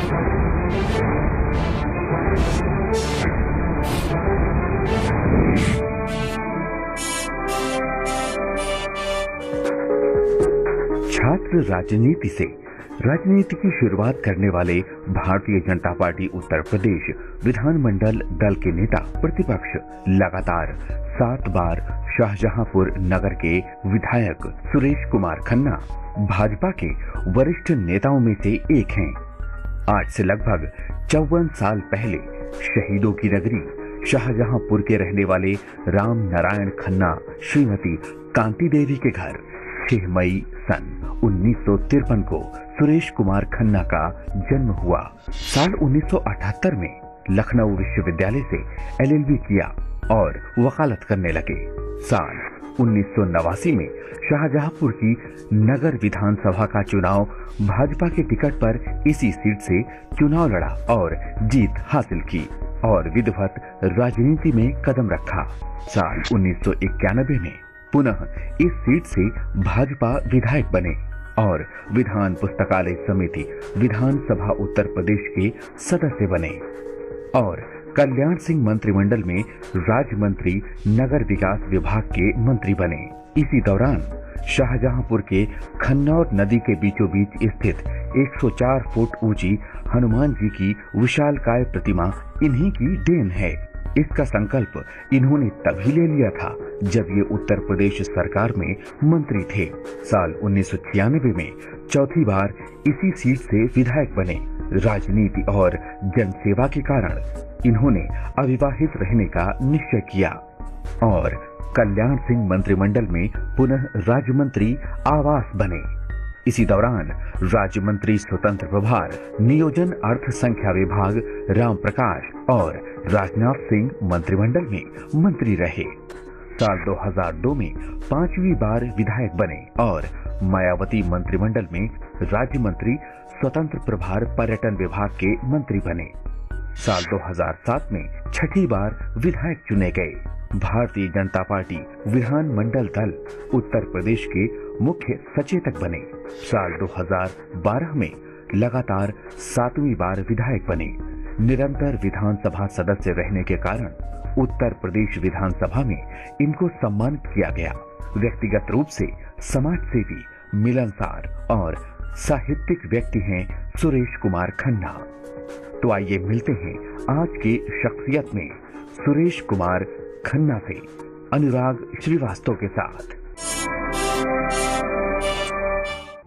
छात्र राजनीति से राजनीति की शुरुआत करने वाले भारतीय जनता पार्टी उत्तर प्रदेश विधानमंडल दल के नेता प्रतिपक्ष लगातार 7 बार शाहजहांपुर नगर के विधायक सुरेश कुमार खन्ना भाजपा के वरिष्ठ नेताओं में से एक हैं। आज से लगभग 54 साल पहले शहीदों की नगरी शाहजहांपुर के रहने वाले राम नारायण खन्ना श्रीमती कांति देवी के घर 6 मई सन 1953 को सुरेश कुमार खन्ना का जन्म हुआ। साल 1978 में लखनऊ विश्वविद्यालय से LLB किया और वकालत करने लगे। साल 1989 में शाहजहांपुर की नगर विधानसभा का चुनाव भाजपा के टिकट पर इसी सीट से चुनाव लड़ा और जीत हासिल की और विधिवत राजनीति में कदम रखा। साल 1991 में पुनः इस सीट से भाजपा विधायक बने और विधान पुस्तकालय समिति विधानसभा उत्तर प्रदेश के सदस्य बने और कल्याण सिंह मंत्रिमंडल में राज्य मंत्री नगर विकास विभाग के मंत्री बने। इसी दौरान शाहजहांपुर के खन्नौर नदी के बीचों बीच स्थित 104 फुट ऊंची हनुमान जी की विशालकाय प्रतिमा इन्हीं की देन है। इसका संकल्प इन्होंने तभी ले लिया था जब ये उत्तर प्रदेश सरकार में मंत्री थे। साल 1996 में चौथी बार इसी सीट से विधायक बने। राजनीति और जनसेवा के कारण इन्होंने अविवाहित रहने का निश्चय किया और कल्याण सिंह मंत्रिमंडल में पुनः राज्य मंत्री आवास बने। इसी दौरान राज्य मंत्री स्वतंत्र प्रभार नियोजन अर्थ संख्या विभाग राम प्रकाश और राजनाथ सिंह मंत्रिमंडल में मंत्री रहे। साल 2002 में 5वीं बार विधायक बने और मायावती मंत्रिमंडल में राज्य मंत्री स्वतंत्र प्रभार पर्यटन विभाग के मंत्री बने। साल 2007 में 6ठी बार विधायक चुने गए। भारतीय जनता पार्टी विधानमंडल दल उत्तर प्रदेश के मुख्य सचेतक बने। साल 2012 में लगातार 7वीं बार विधायक बने। निरंतर विधानसभा सदस्य रहने के कारण उत्तर प्रदेश विधानसभा में इनको सम्मानित किया गया। व्यक्तिगत रूप से समाज सेवी, मिलनसार और साहित्यिक व्यक्ति हैं सुरेश कुमार खन्ना। तो आइए मिलते हैं आज की शख्सियत में सुरेश कुमार खन्ना से अनुराग श्रीवास्तव के साथ।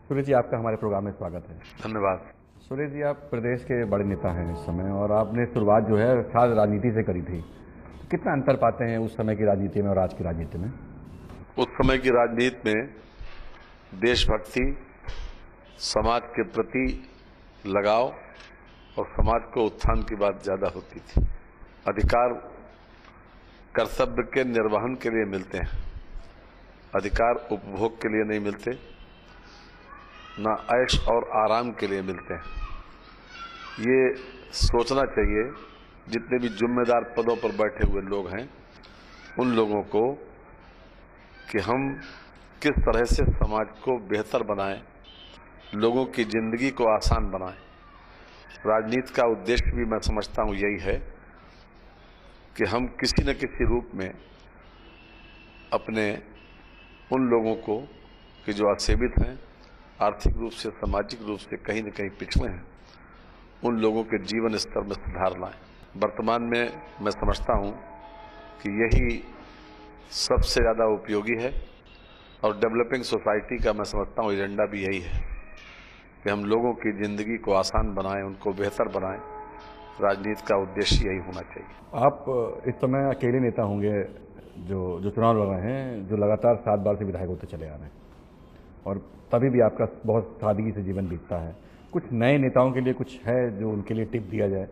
सुरेश जी, आपका हमारे प्रोग्राम में स्वागत है। धन्यवाद। सुरेश जी, आप प्रदेश के बड़े नेता हैं इस समय और आपने शुरुआत जो है खास राजनीति से करी थी। तो कितना अंतर पाते हैं उस समय की राजनीति में और आज की राजनीति में? उस समय की राजनीति में देशभक्ति, समाज के प्रति लगाव और समाज को उत्थान की बात ज्यादा होती थी। अधिकार कर्तव्य के निर्वहन के लिए मिलते हैं, अधिकार उपभोग के लिए नहीं मिलते, ना ऐश और आराम के लिए मिलते हैं। ये सोचना चाहिए जितने भी जिम्मेदार पदों पर बैठे हुए लोग हैं उन लोगों को कि हम किस तरह से समाज को बेहतर बनाएं, लोगों की जिंदगी को आसान बनाएं। राजनीति का उद्देश्य भी मैं समझता हूं यही है कि हम किसी न किसी रूप में अपने उन लोगों को कि जो असेवित हैं, आर्थिक रूप से, सामाजिक रूप से कहीं न कहीं पिछड़े हैं, उन लोगों के जीवन स्तर में सुधार लाएं। वर्तमान में मैं समझता हूं कि यही सबसे ज़्यादा उपयोगी है और डेवलपिंग सोसाइटी का मैं समझता हूं एजेंडा भी यही है कि हम लोगों की ज़िंदगी को आसान बनाएं, उनको बेहतर बनाएं। राजनीति का उद्देश्य यही होना चाहिए। आप इस समय अकेले नेता होंगे जो चुनाव लड़ रहे हैं, जो लगातार 7 बार से विधायक होते चले आ रहे हैं और तभी भी आपका बहुत सादगी से जीवन बीतता है। कुछ नए नेताओं के लिए कुछ है जो उनके लिए टिप दिया जाए,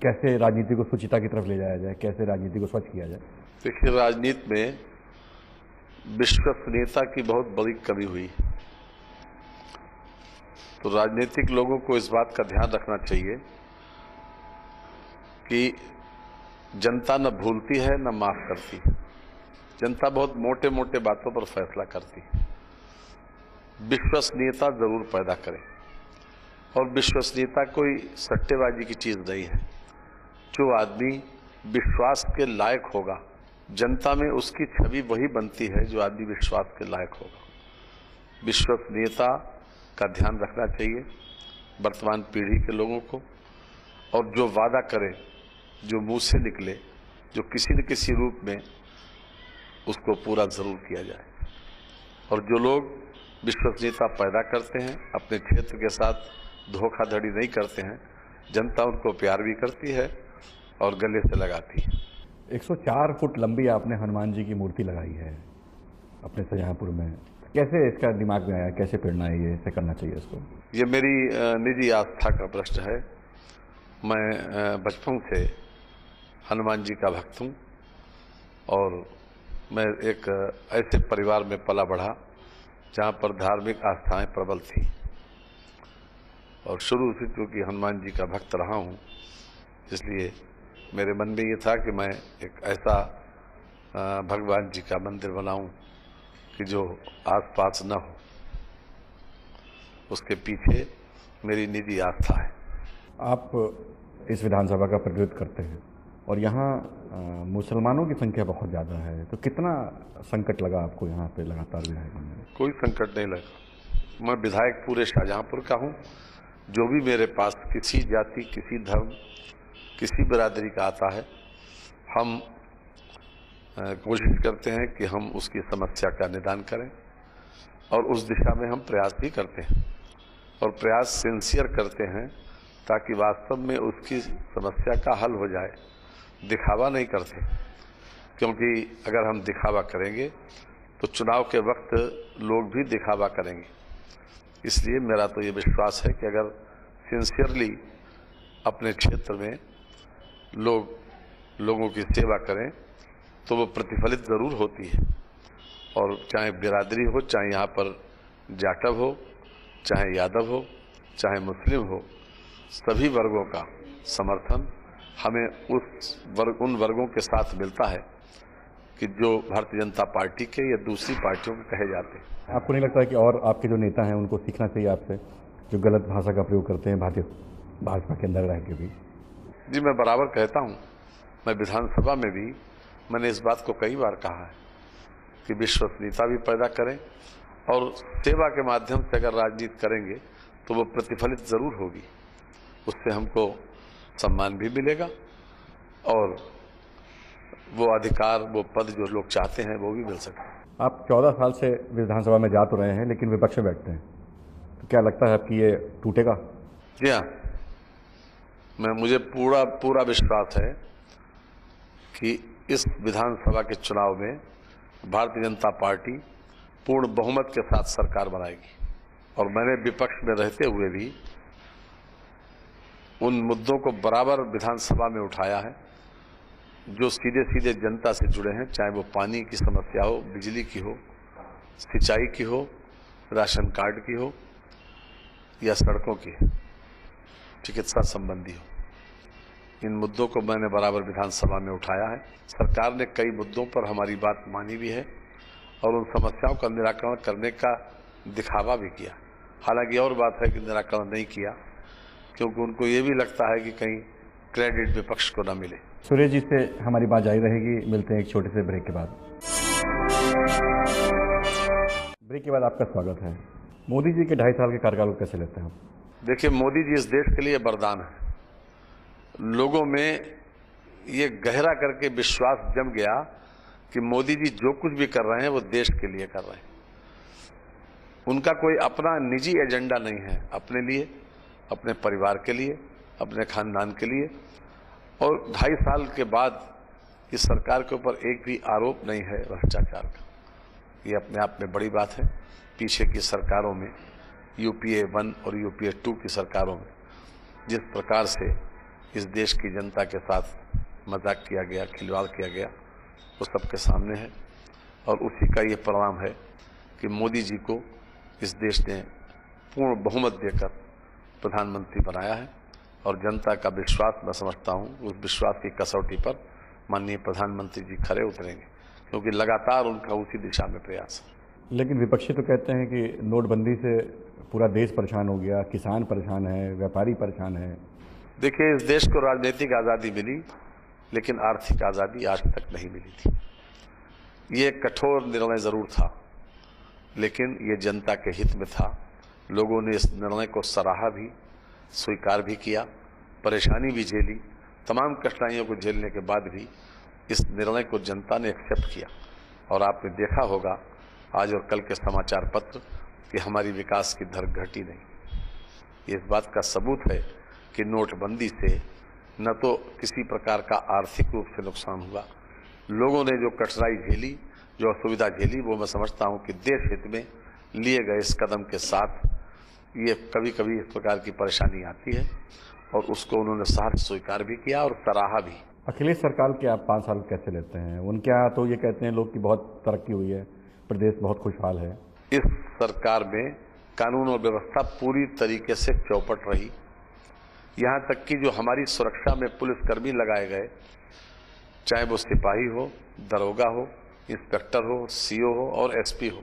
कैसे राजनीति को शुचिता की तरफ ले जाया जाए, कैसे राजनीति को स्वच्छ किया जाए? देखिए, राजनीति में विश्वसनीयता की बहुत बड़ी कमी हुई, तो राजनीतिक लोगों को इस बात का ध्यान रखना चाहिए कि जनता न भूलती है न माफ करती है। जनता बहुत मोटे मोटे बातों पर फैसला करती है। विश्वसनीयता जरूर पैदा करें। और विश्वसनीयता कोई सट्टेबाजी की चीज़ नहीं है। जो आदमी विश्वास के लायक होगा, जनता में उसकी छवि वही बनती है जो आदमी विश्वास के लायक होगा। विश्वसनीयता का ध्यान रखना चाहिए वर्तमान पीढ़ी के लोगों को, और जो वादा करे, जो मुंह से निकले, जो किसी न किसी रूप में उसको पूरा जरूर किया जाए। और जो लोग विश्वसनीयता पैदा करते हैं, अपने क्षेत्र के साथ धोखाधड़ी नहीं करते हैं, जनता उनको प्यार भी करती है और गले से लगाती है। 104 फुट लंबी आपने हनुमान जी की मूर्ति लगाई है अपने शाहजहाँपुर में। कैसे इसका दिमाग में आया, कैसे प्रेरणा है ये ऐसे करना चाहिए इसको? ये मेरी निजी आस्था का प्रश्न है। मैं बचपन से हनुमान जी का भक्त हूँ और मैं एक ऐसे परिवार में पला बढ़ा जहाँ पर धार्मिक आस्थाएं प्रबल थी, और शुरू से चूँकि हनुमान जी का भक्त रहा हूँ, इसलिए मेरे मन में ये था कि मैं एक ऐसा भगवान जी का मंदिर बनाऊं कि जो आसपास न हो। उसके पीछे मेरी निजी आस्था है। आप इस विधानसभा का प्रतिनिधित्व करते हैं और यहाँ मुसलमानों की संख्या बहुत ज़्यादा है, तो कितना संकट लगा आपको यहाँ पे लगातार विधायक बनने में? कोई संकट नहीं लगा। मैं विधायक पूरे शाहजहाँपुर का हूँ। जो भी मेरे पास किसी जाति, किसी धर्म, किसी बिरादरी का आता है, हम कोशिश करते हैं कि हम उसकी समस्या का निदान करें, और उस दिशा में हम प्रयास भी करते हैं, और प्रयास सिंसियर करते हैं ताकि वास्तव में उसकी समस्या का हल हो जाए। दिखावा नहीं करते, क्योंकि अगर हम दिखावा करेंगे तो चुनाव के वक्त लोग भी दिखावा करेंगे। इसलिए मेरा तो ये विश्वास है कि अगर सिंसियरली अपने क्षेत्र में लोगों की सेवा करें तो वो प्रतिफलित ज़रूर होती है। और चाहे बिरादरी हो, चाहे यहाँ पर जाटव हो, चाहे यादव हो, चाहे मुस्लिम हो, सभी वर्गों का समर्थन हमें उन वर्गों के साथ मिलता है कि जो भारतीय जनता पार्टी के या दूसरी पार्टियों के कहे जाते हैं। आपको नहीं लगता है कि और आपके जो नेता हैं उनको सीखना चाहिए आपसे, जो गलत भाषा का प्रयोग करते हैं भाजपा के अंदर रह के भी? जी, मैं बराबर कहता हूँ। मैं विधानसभा में भी मैंने इस बात को कई बार कहा है कि विश्वसनीयता भी पैदा करें, और सेवा के माध्यम से अगर राजनीति करेंगे तो वो प्रतिफलित ज़रूर होगी। उससे हमको सम्मान भी मिलेगा, और वो अधिकार, वो पद जो लोग चाहते हैं वो भी मिल सकता। आप 14 साल से विधानसभा में जा तो रहे हैं, लेकिन विपक्ष में बैठते हैं, तो क्या लगता है आपकी ये टूटेगा? जी हाँ, मुझे पूरा विश्वास है कि इस विधानसभा के चुनाव में भारतीय जनता पार्टी पूर्ण बहुमत के साथ सरकार बनाएगी। और मैंने विपक्ष में रहते हुए भी उन मुद्दों को बराबर विधानसभा में उठाया है जो सीधे सीधे जनता से जुड़े हैं, चाहे वो पानी की समस्या हो, बिजली की हो, सिंचाई की हो, राशन कार्ड की हो, या सड़कों की, चिकित्सा संबंधी हो। इन मुद्दों को मैंने बराबर विधानसभा में उठाया है। सरकार ने कई मुद्दों पर हमारी बात मानी भी है और उन समस्याओं का निराकरण करने का दिखावा भी किया। हालांकि और बात है कि निराकरण नहीं किया, क्योंकि उनको ये भी लगता है कि कहीं क्रेडिट विपक्ष को न मिले। सुरेश जी से हमारी बात जारी रहेगी। मिलते हैं एक छोटे से ब्रेक के बाद। ब्रेक के बाद आपका स्वागत है। मोदी जी के 2.5 साल के कार्यकाल को कैसे लेते हैं आप? देखिए, मोदी जी इस देश के लिए वरदान है। लोगों में ये गहरा करके विश्वास जम गया कि मोदी जी जो कुछ भी कर रहे हैं वो देश के लिए कर रहे हैं। उनका कोई अपना निजी एजेंडा नहीं है, अपने लिए, अपने परिवार के लिए, अपने खानदान के लिए। और 2.5 साल के बाद इस सरकार के ऊपर एक भी आरोप नहीं है भ्रष्टाचार का। ये अपने आप में बड़ी बात है। पीछे की सरकारों में, यूपीए 1 और यूपीए 2 की सरकारों में जिस प्रकार से इस देश की जनता के साथ मजाक किया गया, खिलवाड़ किया गया, वो सबके सामने है। और उसी का ये परिणाम है कि मोदी जी को इस देश ने पूर्ण बहुमत देकर प्रधानमंत्री बनाया है। और जनता का विश्वास, मैं समझता हूँ, उस विश्वास की कसौटी पर माननीय प्रधानमंत्री जी खरे उतरेंगे, क्योंकि लगातार उनका उसी दिशा में प्रयास है। लेकिन विपक्षी तो कहते हैं कि नोटबंदी से पूरा देश परेशान हो गया, किसान परेशान है, व्यापारी परेशान है। देखिए, इस देश को राजनीतिक आज़ादी मिली, लेकिन आर्थिक आज़ादी आज तक नहीं मिली थी। ये एक कठोर निर्णय ज़रूर था, लेकिन ये जनता के हित में था। लोगों ने इस निर्णय को सराहा भी, स्वीकार भी किया, परेशानी भी झेली। तमाम कठिनाइयों को झेलने के बाद भी इस निर्णय को जनता ने एक्सेप्ट किया। और आपने देखा होगा आज और कल के समाचार पत्र कि हमारी विकास की दर घटी नहीं। इस बात का सबूत है कि नोटबंदी से न तो किसी प्रकार का आर्थिक रूप से नुकसान हुआ, लोगों ने जो कठिनाई झेली, जो असुविधा झेली, वो मैं समझता हूँ कि देश हित में लिए गए इस कदम के साथ ये कभी कभी इस प्रकार की परेशानी आती है और उसको उन्होंने साथ स्वीकार भी किया और सराहा भी। अखिलेश सरकार के आप 5 साल कैसे लेते हैं? उनके यहाँ तो ये कहते हैं लोग कि बहुत तरक्की हुई है, प्रदेश बहुत खुशहाल है। इस सरकार में कानून और व्यवस्था पूरी तरीके से चौपट रही। यहाँ तक कि जो हमारी सुरक्षा में पुलिसकर्मी लगाए गए, चाहे वो सिपाही हो, दरोगा हो, इंस्पेक्टर हो, सीओ हो और एसपी हो,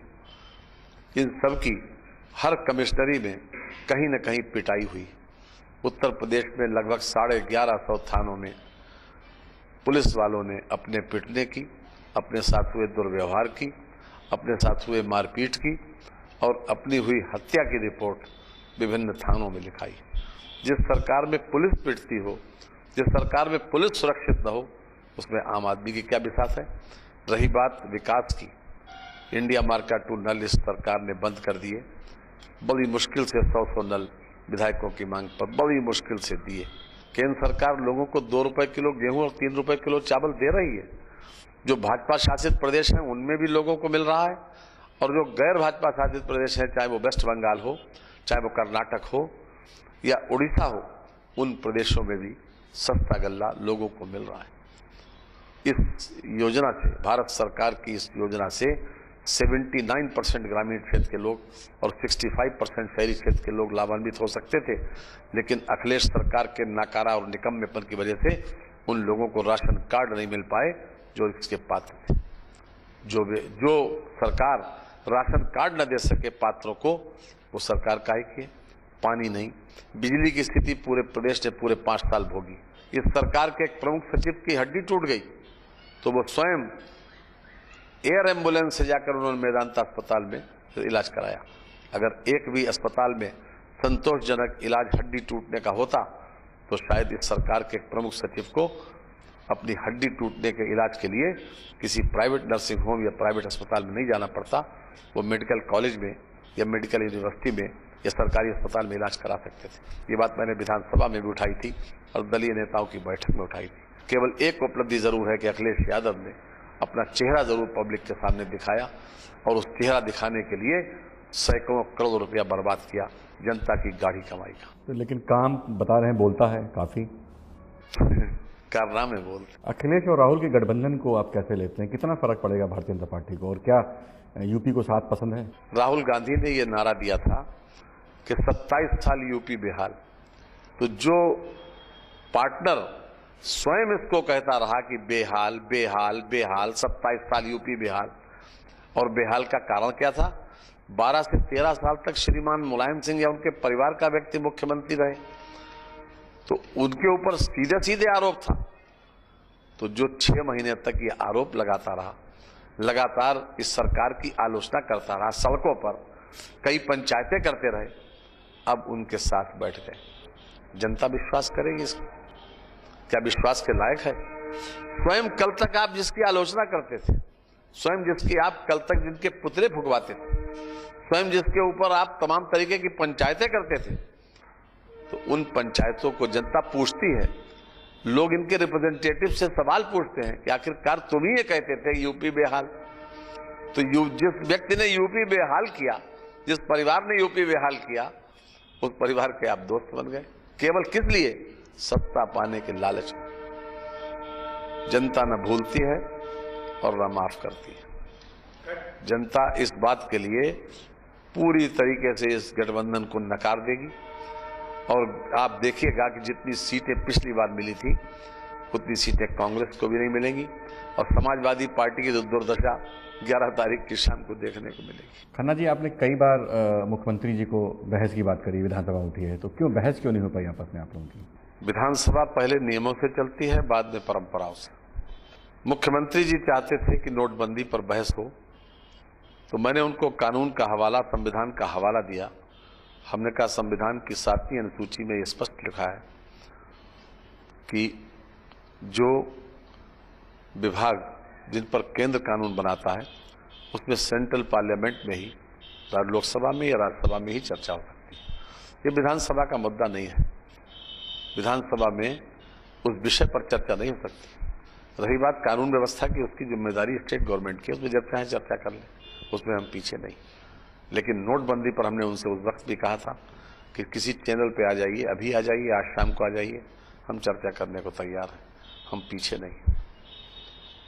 इन सब की हर कमिश्नरी में कहीं न कहीं पिटाई हुई। उत्तर प्रदेश में लगभग 1150 थानों में पुलिस वालों ने अपने पिटने की, अपने साथ हुए दुर्व्यवहार की, अपने साथ हुए मारपीट की और अपनी हुई हत्या की रिपोर्ट विभिन्न थानों में लिखाई। जिस सरकार में पुलिस पिटती हो, जिस सरकार में पुलिस सुरक्षित न हो, उसमें आम आदमी की क्या बिसात है। रही बात विकास की, इंडिया मार्का 2 नल इस सरकार ने बंद कर दिए। बड़ी मुश्किल से 100 नल विधायकों की मांग पर बड़ी मुश्किल से दिए। केंद्र सरकार लोगों को 2 रुपए किलो गेहूं और 3 रुपए किलो चावल दे रही है। जो भाजपा शासित प्रदेश हैं उनमें भी लोगों को मिल रहा है, और जो गैर भाजपा शासित प्रदेश हैं, चाहे वो वेस्ट बंगाल हो, चाहे वो कर्नाटक हो या उड़ीसा हो, उन प्रदेशों में भी सस्ता गल्ला लोगों को मिल रहा है। इस योजना से, भारत सरकार की इस योजना से 79% ग्रामीण क्षेत्र के लोग और 65% शहरी क्षेत्र के लोग लाभान्वित हो सकते थे, लेकिन अखिलेश सरकार के नाकारा और निकम्मेपन की वजह से उन लोगों को राशन कार्ड नहीं मिल पाए जो इसके पात्र थे। जो सरकार राशन कार्ड न दे सके पात्रों को, वो सरकार काहे की है? पानी नहीं, बिजली की स्थिति पूरे प्रदेश ने पूरे 5 साल भोगी। इस सरकार के एक प्रमुख सचिव की हड्डी टूट गई तो वो स्वयं एयर एम्बुलेंस से जाकर उन्होंने मेदांता अस्पताल में इलाज कराया। अगर एक भी अस्पताल में संतोषजनक इलाज हड्डी टूटने का होता तो शायद इस सरकार के एक प्रमुख सचिव को अपनी हड्डी टूटने के इलाज के लिए किसी प्राइवेट नर्सिंग होम या प्राइवेट अस्पताल में नहीं जाना पड़ता। वो मेडिकल कॉलेज में या मेडिकल यूनिवर्सिटी में या सरकारी अस्पताल में इलाज करा सकते थे। ये बात मैंने विधानसभा में भी उठाई थी और दलीय नेताओं की बैठक में उठाई थी। केवल एक उपलब्धि जरूर है कि अखिलेश यादव ने अपना चेहरा जरूर पब्लिक के सामने दिखाया, और उस चेहरा दिखाने के लिए सैकड़ों करोड़ रुपया बर्बाद किया जनता की गाढ़ी कमाई का। तो लेकिन काम बता रहे हैं, बोलता है काफी कारनामे बोल। अखिलेश और राहुल के गठबंधन को आप कैसे लेते हैं? कितना फर्क पड़ेगा भारतीय जनता पार्टी को, और क्या यूपी को साथ पसंद है? राहुल गांधी ने यह नारा दिया था कि 27 साल यूपी बेहाल, तो जो पार्टनर स्वयं इसको कहता रहा कि बेहाल बेहाल बेहाल, 27 साल यूपी बेहाल, और बेहाल का कारण क्या था? 12 से 13 साल तक श्रीमान मुलायम सिंह या उनके परिवार का व्यक्ति मुख्यमंत्री रहे, तो उनके ऊपर सीधे सीधे आरोप था। तो जो 6 महीने तक ये आरोप लगाता रहा, लगातार इस सरकार की आलोचना करता रहा, सड़कों पर कई पंचायतें करते रहे, अब उनके साथ बैठ गए। जनता विश्वास करेगी इसको? क्या विश्वास के लायक है? स्वयं कल तक आप जिसकी आलोचना करते थे, स्वयं जिसकी आप कल तक जिनके पुतले फुकवाते थे, स्वयं जिसके ऊपर आप तमाम तरीके की पंचायतें करते थे, तो उन पंचायतों को जनता पूछती है, लोग इनके रिप्रेजेंटेटिव से सवाल पूछते हैं कि आखिरकार तुम ही ये कहते थे यूपी बेहाल। तो जिस व्यक्ति ने यूपी बेहाल किया, जिस परिवार ने यूपी बेहाल किया, उस परिवार के आप दोस्त बन गए। केवल किस लिए? सत्ता पाने के लालच में। जनता न भूलती है और न माफ करती है। जनता इस बात के लिए पूरी तरीके से इस गठबंधन को नकार देगी, और आप देखिएगा कि जितनी सीटें पिछली बार मिली थी उतनी सीटें कांग्रेस को भी नहीं मिलेंगी और समाजवादी पार्टी की जो दुर्दशा 11 तारीख की शाम को देखने को मिलेगी। खन्ना जी, आपने कई बार मुख्यमंत्री जी को बहस की बात करी, विधानसभा उठी है, तो क्यों बहस क्यों नहीं हो पाई आपस में आप लोगों की? विधानसभा पहले नियमों से चलती है, बाद में परंपराओं से। मुख्यमंत्री जी चाहते थे कि नोटबंदी पर बहस हो, तो मैंने उनको कानून का हवाला, संविधान का हवाला दिया। हमने कहा संविधान की 7वीं अनुसूची में यह स्पष्ट लिखा है कि जो विभाग जिन पर केंद्र कानून बनाता है उसमें सेंट्रल पार्लियामेंट में ही, लोकसभा में या राज्यसभा में ही चर्चा हो सकती है। ये विधानसभा का मुद्दा नहीं है। विधानसभा में उस विषय पर चर्चा नहीं हो सकती। रही बात कानून व्यवस्था की, उसकी जिम्मेदारी स्टेट गवर्नमेंट की, उसमें जब चाहे चर्चा कर ले, उसमें हम पीछे नहीं। लेकिन नोटबंदी पर हमने उनसे उस वक्त भी कहा था कि किसी चैनल पे आ जाइए, अभी आ जाइए, आज शाम को आ जाइए, हम चर्चा करने को तैयार हैं, हम पीछे नहीं।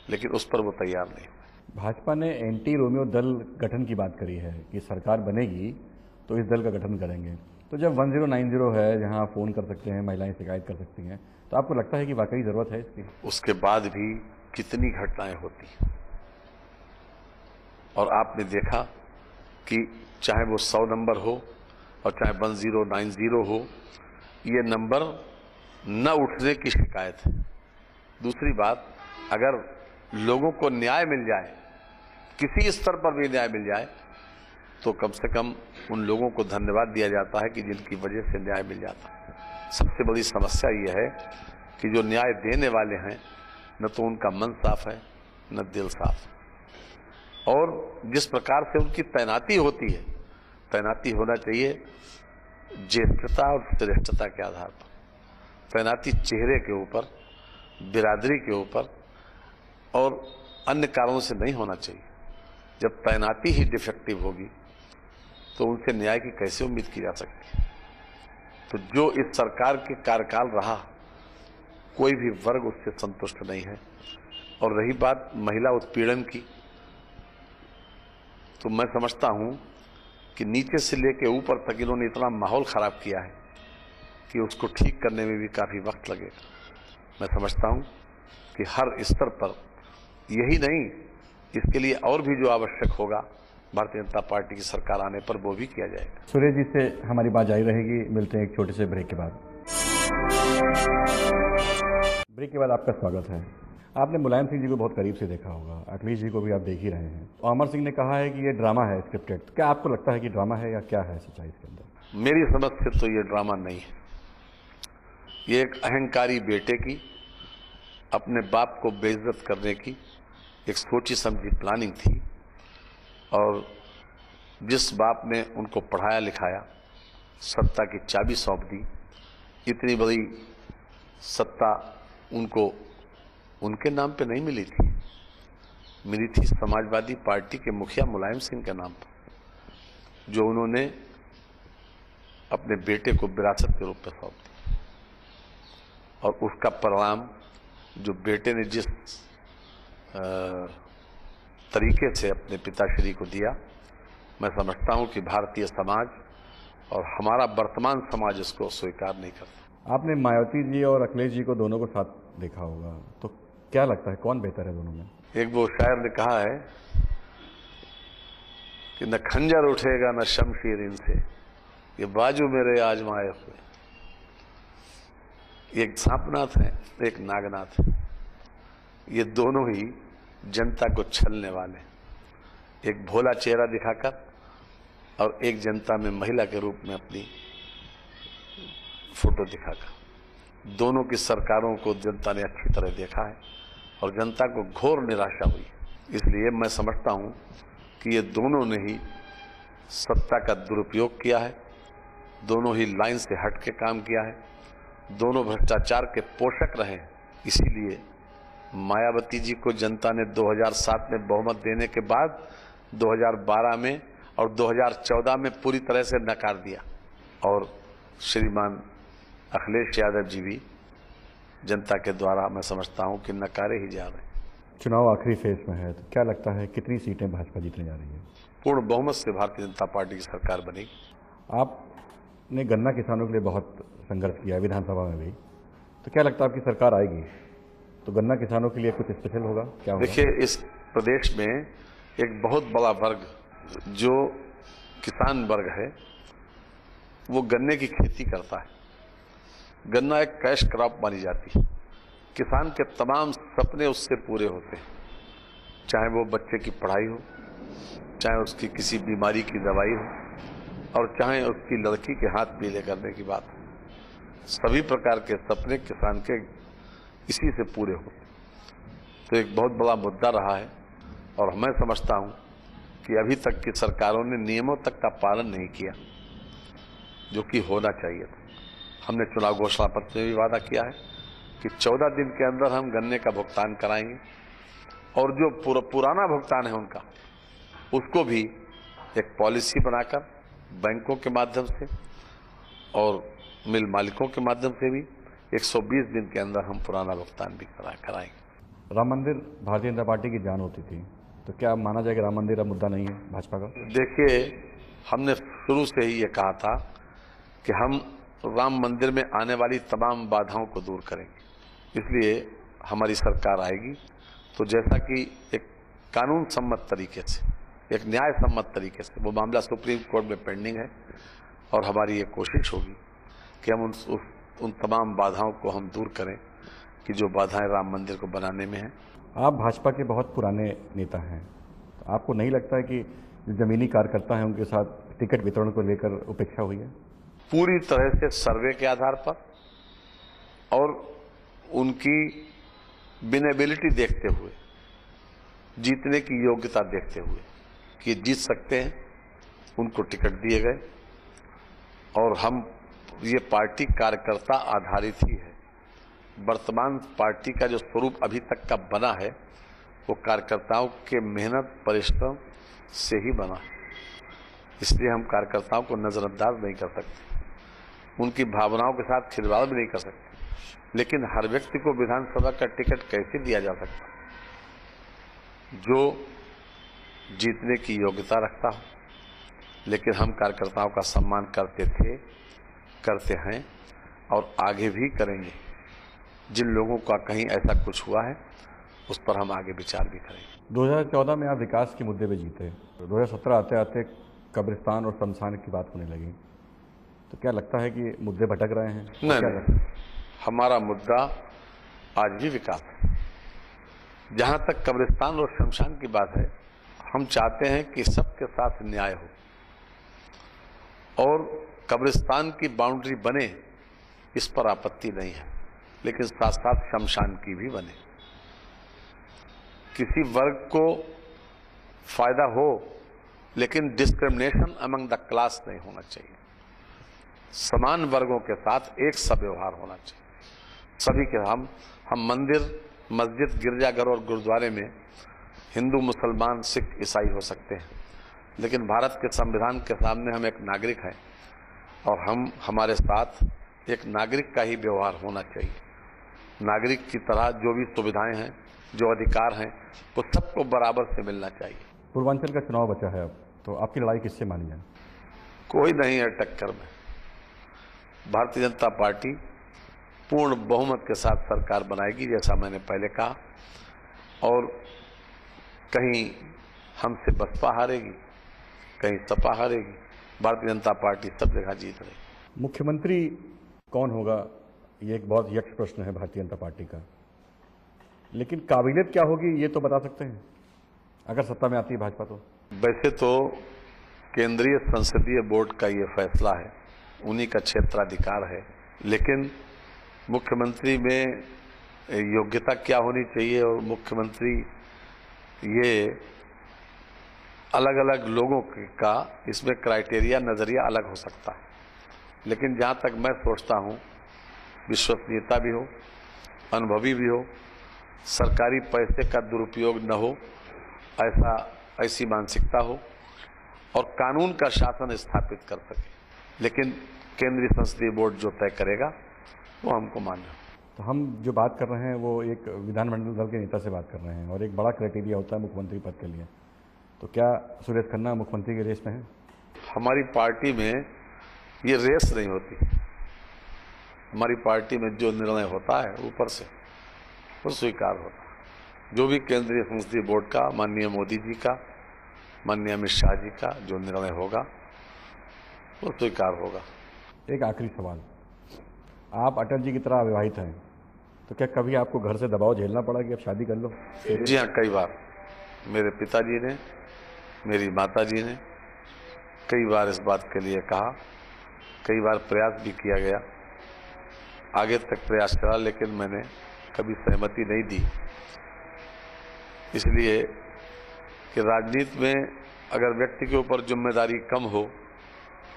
लेकिन उस पर वो तैयार नहीं। भाजपा ने एंटी रोमियो दल गठन की बात करी है कि सरकार बनेगी तो इस दल का गठन करेंगे। तो जब 1090 है, जहां आप फोन कर सकते हैं, महिलाएं शिकायत कर सकती हैं, तो आपको लगता है कि वाकई जरूरत है इसकी? उसके बाद भी कितनी घटनाएं होती, और आपने देखा कि चाहे वो 100 नंबर हो और चाहे 1090 हो, ये नंबर न उठने की शिकायत है। दूसरी बात, अगर लोगों को न्याय मिल जाए, किसी स्तर पर भी न्याय मिल जाए, तो कम से कम उन लोगों को धन्यवाद दिया जाता है कि जिनकी वजह से न्याय मिल जाता है। सबसे बड़ी समस्या ये है कि जो न्याय देने वाले हैं, न तो उनका मन साफ है, न दिल साफ। और जिस प्रकार से उनकी तैनाती होती है, तैनाती होना चाहिए ज्येष्ठता और श्रेष्ठता के आधार पर। तैनाती चेहरे के ऊपर, बिरादरी के ऊपर और अन्य कारणों से नहीं होना चाहिए। जब तैनाती ही डिफेक्टिव होगी तो उनसे न्याय की कैसे उम्मीद की जा सकती है? तो जो इस सरकार के कार्यकाल रहा, कोई भी वर्ग उससे संतुष्ट नहीं है। और रही बात महिला उत्पीड़न की, तो मैं समझता हूं कि नीचे से लेकर ऊपर तक इन्होंने इतना माहौल खराब किया है कि उसको ठीक करने में भी काफी वक्त लगेगा। मैं समझता हूं कि हर स्तर पर, यही नहीं, इसके लिए और भी जो आवश्यक होगा भारतीय जनता पार्टी की सरकार आने पर वो भी किया जाएगा। सुरेश जी से हमारी बात जारी रहेगी। मिलते हैं एक छोटे से ब्रेक के बाद। ब्रेक के बाद आपका स्वागत है। आपने मुलायम सिंह जी को बहुत करीब से देखा होगा, अखिलेश जी को भी आप देख ही रहे हैं। अमर सिंह ने कहा है कि ये ड्रामा है, स्क्रिप्टेड। क्या आपको लगता है कि ड्रामा है या क्या है सच्चाई इसके अंदर? मेरी समझ से तो ये ड्रामा नहीं है। ये एक अहंकारी बेटे की अपने बाप को बेइज्जत करने की एक सोची समझी प्लानिंग थी। और जिस बाप ने उनको पढ़ाया लिखाया, सत्ता की चाबी सौंप दी, इतनी बड़ी सत्ता उनको उनके नाम पे नहीं मिली थी, मिली थी समाजवादी पार्टी के मुखिया मुलायम सिंह के नाम पर, जो उन्होंने अपने बेटे को विरासत के रूप में सौंप दी। और उसका परिणाम जो बेटे ने जिस तरीके से अपने पिताश्री को दिया, मैं समझता हूं कि भारतीय समाज और हमारा वर्तमान समाज इसको स्वीकार नहीं करता। आपने मायावती जी और अखिलेश जी को दोनों को साथ देखा होगा, तो क्या लगता है कौन बेहतर है दोनों में? एक वो शायर ने कहा है कि न खंजर उठेगा न शमशीर इनसे, ये बाजू मेरे आजमाए हुए। एक सांपनाथ है, एक नागनाथ है। ये दोनों ही जनता को छलने वाले, एक भोला चेहरा दिखाकर और एक जनता में महिला के रूप में अपनी फोटो दिखाकर। दोनों की सरकारों को जनता ने अच्छी तरह देखा है और जनता को घोर निराशा हुई। इसलिए मैं समझता हूं कि ये दोनों ने ही सत्ता का दुरुपयोग किया है, दोनों ही लाइन से हट के काम किया है, दोनों भ्रष्टाचार के पोषक रहे। इसीलिए मायावती जी को जनता ने 2007 में बहुमत देने के बाद 2012 में और 2014 में पूरी तरह से नकार दिया। और श्रीमान अखिलेश यादव जी भी जनता के द्वारा मैं समझता हूं कि नकारे ही जा रहे हैं। चुनाव आखिरी फेज में है, तो क्या लगता है कितनी सीटें भाजपा जीतने जा रही है? पूर्ण बहुमत से भारतीय जनता पार्टी की सरकार बनेगी। आपने गन्ना किसानों के लिए बहुत संघर्ष किया विधानसभा में भी, तो क्या लगता है आपकी सरकार आएगी? तो गन्ना किसानों के लिए कुछ स्पेशल होगा, क्या होगा? देखिए, इस प्रदेश में एक बहुत बड़ा वर्ग जो किसान वर्ग है वो गन्ने की खेती करता है। गन्ना एक कैश क्रॉप मानी जाती है। किसान के तमाम सपने उससे पूरे होते हैं, चाहे वो बच्चे की पढ़ाई हो, चाहे उसकी किसी बीमारी की दवाई हो, और चाहे उसकी लड़की के हाथ पीले करने की बात हो। सभी प्रकार के सपने किसान के इसी से पूरे होते हैं। तो एक बहुत बड़ा मुद्दा रहा है और मैं समझता हूं कि अभी तक की सरकारों ने नियमों तक का पालन नहीं किया जो कि होना चाहिए था। हमने चुनाव घोषणा पत्र में भी वादा किया है कि 14 दिन के अंदर हम गन्ने का भुगतान कराएंगे और जो पुराना भुगतान है उनका, उसको भी एक पॉलिसी बनाकर बैंकों के माध्यम से और मिल मालिकों के माध्यम से भी 120 दिन के अंदर हम पुराना भुगतान भी कराएंगे। राम मंदिर भारतीय जनता पार्टी की जान होती थी, तो क्या माना जाए कि राम मंदिर अब मुद्दा नहीं है भाजपा का? देखिए, हमने शुरू से ही ये कहा था कि हम राम मंदिर में आने वाली तमाम बाधाओं को दूर करेंगे। इसलिए हमारी सरकार आएगी तो जैसा कि एक कानून सम्मत तरीके से, एक न्याय सम्मत तरीके से, वो मामला सुप्रीम कोर्ट में पेंडिंग है और हमारी ये कोशिश होगी कि हम उन तमाम बाधाओं को हम दूर करें कि जो बाधाएं राम मंदिर को बनाने में हैं। आप भाजपा के बहुत पुराने नेता हैं, तो आपको नहीं लगता है कि जो जमीनी कार्यकर्ता हैं उनके साथ टिकट वितरण को लेकर उपेक्षा हुई है? पूरी तरह से सर्वे के आधार पर और उनकी विनेबिलिटी देखते हुए, जीतने की योग्यता देखते हुए कि जीत सकते हैं, उनको टिकट दिए गए। और हम ये पार्टी कार्यकर्ता आधारित ही है। वर्तमान पार्टी का जो स्वरूप अभी तक का बना है वो कार्यकर्ताओं के मेहनत परिश्रम से ही बना है। इसलिए हम कार्यकर्ताओं को नजरअंदाज नहीं कर सकते, उनकी भावनाओं के साथ खिलवाड़ भी नहीं कर सकते। लेकिन हर व्यक्ति को विधानसभा का टिकट कैसे दिया जा सकता जो जीतने की योग्यता रखता हो। लेकिन हम कार्यकर्ताओं का सम्मान करते थे, करते हैं और आगे भी करेंगे। जिन लोगों का कहीं ऐसा कुछ हुआ है उस पर हम आगे विचार भी करेंगे। 2014 में आप विकास के मुद्दे पे जीते, 2017 आते आते कब्रिस्तान और शमशान की बात होने लगी, तो क्या लगता है कि मुद्दे भटक रहे हैं? नहीं, हमारा मुद्दा आज भी विकास है। जहां तक कब्रिस्तान और शमशान की बात है, हम चाहते हैं कि सबके साथ न्याय हो और कब्रिस्तान की बाउंड्री बने, इस पर आपत्ति नहीं है, लेकिन साथ साथ शमशान की भी बने। किसी वर्ग को फायदा हो लेकिन डिस्क्रिमिनेशन अमंग द क्लास नहीं होना चाहिए। समान वर्गों के साथ एक सा व्यवहार होना चाहिए। सभी के हम मंदिर, मस्जिद, गिरजाघर और गुरुद्वारे में हिंदू, मुसलमान, सिख, ईसाई हो सकते हैं, लेकिन भारत के संविधान के सामने हम एक नागरिक हैं और हमारे साथ एक नागरिक का ही व्यवहार होना चाहिए। नागरिक की तरह जो भी सुविधाएं हैं, जो अधिकार हैं, वो सबको बराबर से मिलना चाहिए। पूर्वांचल का चुनाव बचा है अब, तो आपकी लड़ाई किससे मानी जाए? कोई नहीं है टक्कर में। भारतीय जनता पार्टी पूर्ण बहुमत के साथ सरकार बनाएगी, जैसा मैंने पहले कहा, और कहीं हमसे बसपा हारेगी, कहीं सपा हारेगी। भारतीय जनता पार्टी सब जगह जीत रही। मुख्यमंत्री कौन होगा, ये एक बहुत यक्ष प्रश्न है भारतीय जनता पार्टी का, लेकिन काबिलियत क्या होगी ये तो बता सकते हैं अगर सत्ता में आती है भाजपा तो? वैसे तो केंद्रीय संसदीय बोर्ड का ये फैसला है, उन्हीं का क्षेत्राधिकार है, लेकिन मुख्यमंत्री में योग्यता क्या होनी चाहिए और मुख्यमंत्री, ये अलग अलग लोगों का इसमें क्राइटेरिया, नजरिया अलग हो सकता है। लेकिन जहां तक मैं सोचता हूं, विश्वसनीयता भी हो, अनुभवी भी हो, सरकारी पैसे का दुरुपयोग न हो, ऐसी मानसिकता हो और कानून का शासन स्थापित कर सके। लेकिन केंद्रीय संसदीय बोर्ड जो तय करेगा वो हमको मान्य है। तो हम जो बात कर रहे हैं वो एक विधानमंडल दल के नेता से बात कर रहे हैं और एक बड़ा क्राइटेरिया होता है मुख्यमंत्री पद के लिए, तो क्या सुरेश खन्ना मुख्यमंत्री के रेस में है? हमारी पार्टी में ये रेस नहीं होती। हमारी पार्टी में जो निर्णय होता है ऊपर से, तो स्वीकार होगा। जो भी केंद्रीय संसदीय बोर्ड का, माननीय मोदी जी का, माननीय अमित शाह जी का जो निर्णय होगा वो स्वीकार होगा। एक आखिरी सवाल, आप अटल जी की तरह अविवाहित हैं, तो क्या कभी आपको घर से दबाव झेलना पड़ा कि अब शादी कर लो? जी हाँ, कई बार मेरे पिताजी ने, मेरी माता जी ने कई बार इस बात के लिए कहा, कई बार प्रयास भी किया गया, आगे तक प्रयास करा, लेकिन मैंने कभी सहमति नहीं दी। इसलिए कि राजनीति में अगर व्यक्ति के ऊपर जिम्मेदारी कम हो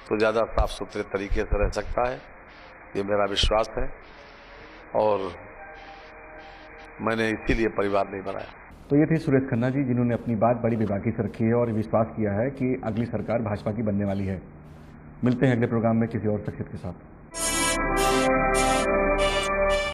तो ज़्यादा साफ सुथरे तरीके से रह सकता है, ये मेरा विश्वास है और मैंने इसीलिए परिवार नहीं बनाया। तो ये थे सुरेश खन्ना जी, जिन्होंने अपनी बात बड़ी बेबाकी से रखी है और विश्वास किया है कि अगली सरकार भाजपा की बनने वाली है। मिलते हैं अगले प्रोग्राम में किसी और शख्सियत के साथ।